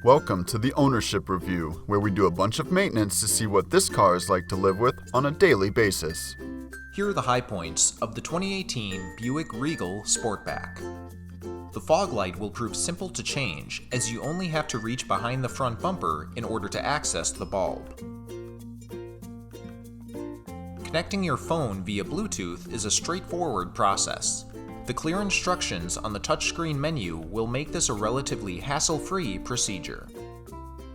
Welcome to the Ownership Review, where we do a bunch of maintenance to see what this car is like to live with on a daily basis. Here are the high points of the 2018 Buick Regal Sportback. The fog light will prove simple to change, as you only have to reach behind the front bumper in order to access the bulb. Connecting your phone via Bluetooth is a straightforward process. The clear instructions on the touchscreen menu will make this a relatively hassle-free procedure.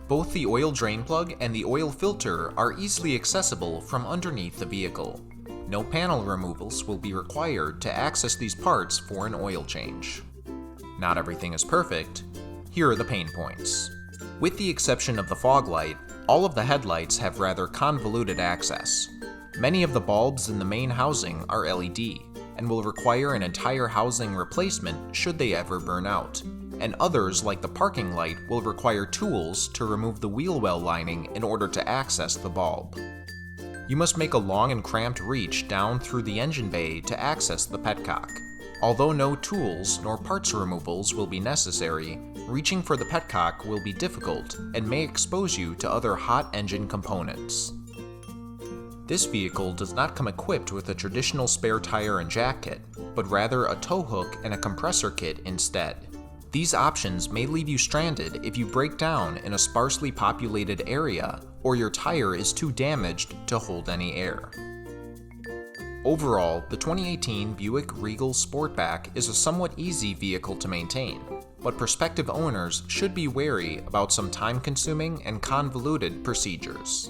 Both the oil drain plug and the oil filter are easily accessible from underneath the vehicle. No panel removals will be required to access these parts for an oil change. Not everything is perfect. Here are the pain points. With the exception of the fog light, all of the headlights have rather convoluted access. Many of the bulbs in the main housing are LED, and will require an entire housing replacement should they ever burn out, and others, like the parking light, will require tools to remove the wheel well lining in order to access the bulb. You must make a long and cramped reach down through the engine bay to access the petcock. Although no tools nor parts removals will be necessary, reaching for the petcock will be difficult and may expose you to other hot engine components. This vehicle does not come equipped with a traditional spare tire and jack kit, but rather a tow hook and a compressor kit instead. These options may leave you stranded if you break down in a sparsely populated area or your tire is too damaged to hold any air. Overall, the 2018 Buick Regal Sportback is a somewhat easy vehicle to maintain, but prospective owners should be wary about some time-consuming and convoluted procedures.